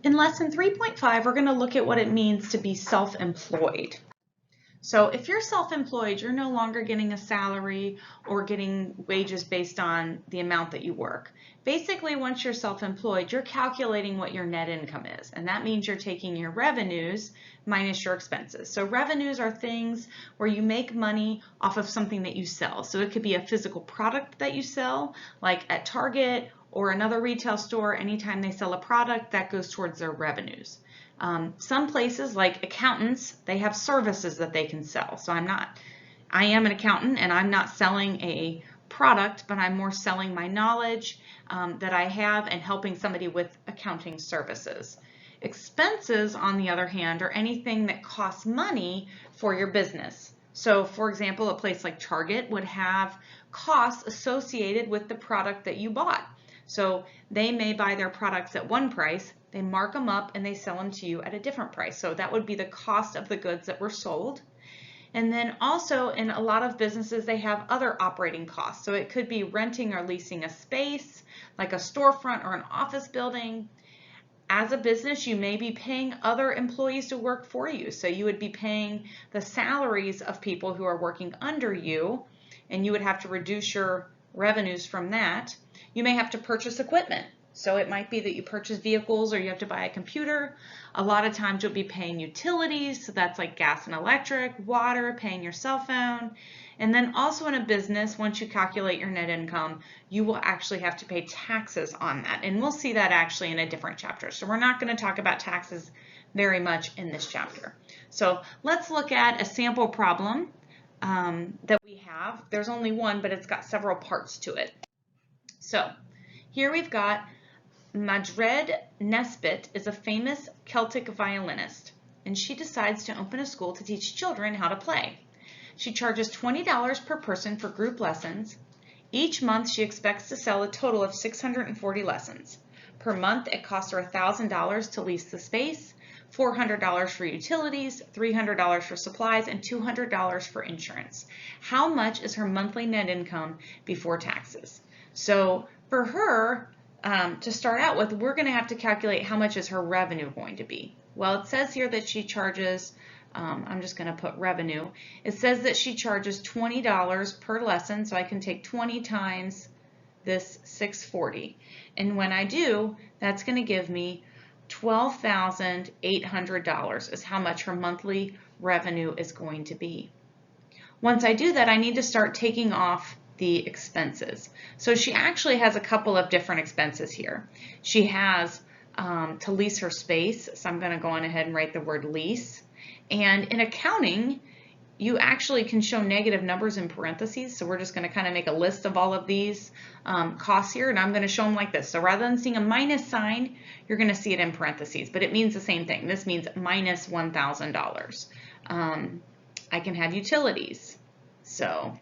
In lesson 3.5, we're going to look at what it means to be self-employed. So if you're self-employed, you're no longer getting a salary or getting wages based on the amount that you work. Basically, once you're self-employed, you're calculating what your net income is, and that means you're taking your revenues minus your expenses. So revenues are things where you make money off of something that you sell. So it could be a physical product that you sell, like at Target or another retail store. Anytime they sell a product, that goes towards their revenues. Some places like accountants, they have services that they can sell. So I am an accountant and I'm not selling a product, but I'm more selling my knowledge that I have and helping somebody with accounting services. Expenses, on the other hand, are anything that costs money for your business. So for example, a place like Target would have costs associated with the product that you bought. So they may buy their products at one price, they mark them up and they sell them to you at a different price. So that would be the cost of the goods that were sold. And then also in a lot of businesses, they have other operating costs. So it could be renting or leasing a space, like a storefront or an office building. As a business, you may be paying other employees to work for you. So you would be paying the salaries of people who are working under you, and you would have to reduce your revenues from that. You may have to purchase equipment. So it might be that you purchase vehicles or you have to buy a computer. A lot of times you'll be paying utilities, so that's like gas and electric, water, paying your cell phone. And then also in a business, once you calculate your net income, you will actually have to pay taxes on that. And we'll see that actually in a different chapter. So we're not going to talk about taxes very much in this chapter. So let's look at a sample problem that we have. There's only one, but it's got several parts to it. So here we've got Madred Nesbitt is a famous Celtic violinist, and she decides to open a school to teach children how to play. She charges $20 per person for group lessons. Each month she expects to sell a total of 640 lessons. Per month it costs her $1,000 to lease the space, $400 for utilities, $300 for supplies, and $200 for insurance. How much is her monthly net income before taxes? So for her, to start out with, we're going to have to calculate how much is her revenue going to be. Well, it says here that she charges, I'm just going to put revenue. It says that she charges $20 per lesson, so I can take 20 times this 640. And when I do, that's going to give me $12,800 is how much her monthly revenue is going to be. Once I do that, I need to start taking off the expenses. So she actually has a couple of different expenses here. She has to lease her space, so I'm going to go on ahead and write the word lease. And in accounting, you actually can show negative numbers in parentheses, so we're just going to kind of make a list of all of these costs here, and I'm going to show them like this. So rather than seeing a minus sign, you're going to see it in parentheses, but it means the same thing. This means minus $1,000. I can have utilities. So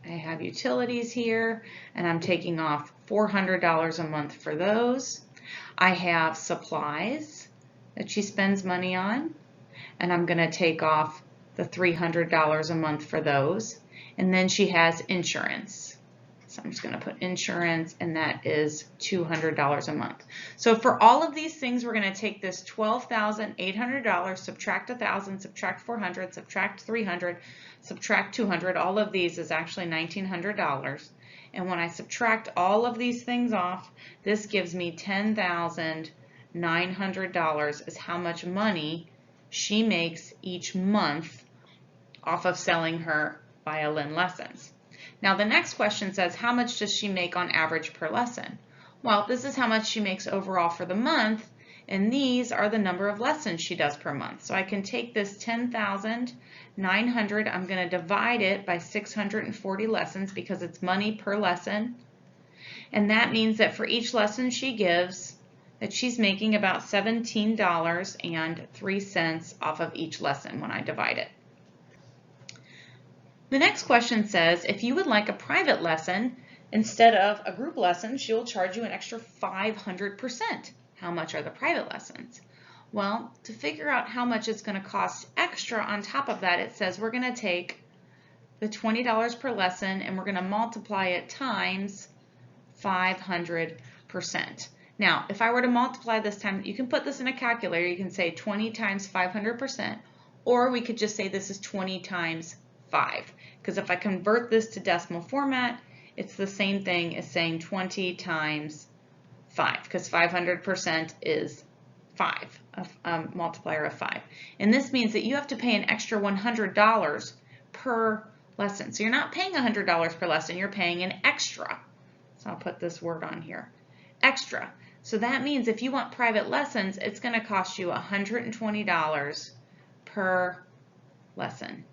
I have utilities here, and I'm taking off $400 a month for those. I have supplies that she spends money on, and I'm going to take off the $300 a month for those. And then she has insurance. So I'm just going to put insurance, and that is $200 a month. So for all of these things, we're going to take this $12,800, subtract 1,000, subtract 400, subtract 300, subtract 200. All of these is actually $1,900. And when I subtract all of these things off, this gives me $10,900 is how much money she makes each month off of selling her violin lessons. Now the next question says, how much does she make on average per lesson? Well, this is how much she makes overall for the month, and these are the number of lessons she does per month. So I can take this 10,900, I'm going to divide it by 640 lessons because it's money per lesson. And that means that for each lesson she gives, that she's making about $17.03 off of each lesson when I divide it. The next question says, if you would like a private lesson instead of a group lesson, she will charge you an extra 500%. How much are the private lessons? Well, to figure out how much it's going to cost extra on top of that, it says we're going to take the $20 per lesson and we're going to multiply it times 500%. Now, if I were to multiply this time, you can put this in a calculator. You can say 20 times 500%, or we could just say this is 20 times 5. Because if I convert this to decimal format, it's the same thing as saying 20 times 5, because 500% is 5, a multiplier of 5. And this means that you have to pay an extra $100 per lesson. So you're not paying $100 per lesson, you're paying an extra. So I'll put this word on here, extra. So that means if you want private lessons, it's going to cost you $120 per lesson.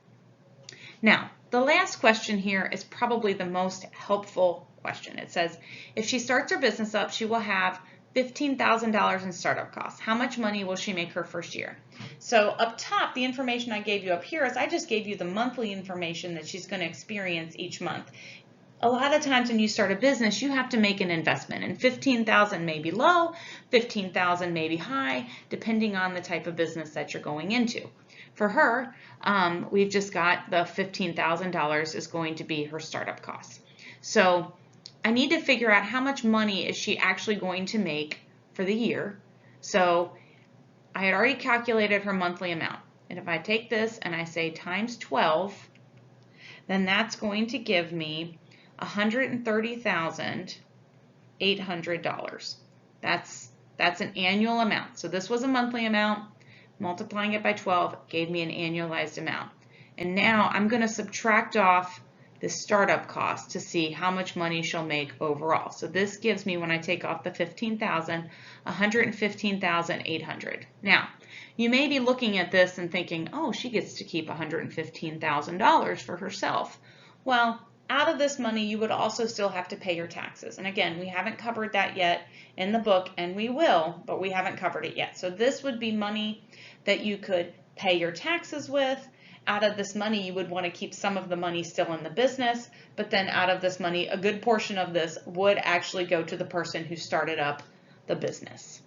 Now, the last question here is probably the most helpful question. It says, if she starts her business up, she will have $15,000 in startup costs. How much money will she make her first year? So up top, the information I gave you up here is I just gave you the monthly information that she's going to experience each month. A lot of times when you start a business, you have to make an investment, and $15,000 may be low, $15,000 may be high, depending on the type of business that you're going into. For her, we've just got the $15,000 is going to be her startup costs. So I need to figure out how much money is she actually going to make for the year. So I had already calculated her monthly amount. And if I take this and I say times 12, then that's going to give me $130,800. That's an annual amount. So this was a monthly amount. Multiplying it by 12 gave me an annualized amount. And now I'm going to subtract off the startup cost to see how much money she'll make overall. So this gives me, when I take off the $15,000, $115,800. Now, you may be looking at this and thinking, oh, she gets to keep $115,000 for herself. Well, out of this money, you would also still have to pay your taxes. And again, we haven't covered that yet in the book, and we will, but we haven't covered it yet. So this would be money that you could pay your taxes with. Out of this money, you would want to keep some of the money still in the business, but then out of this money, a good portion of this would actually go to the person who started up the business.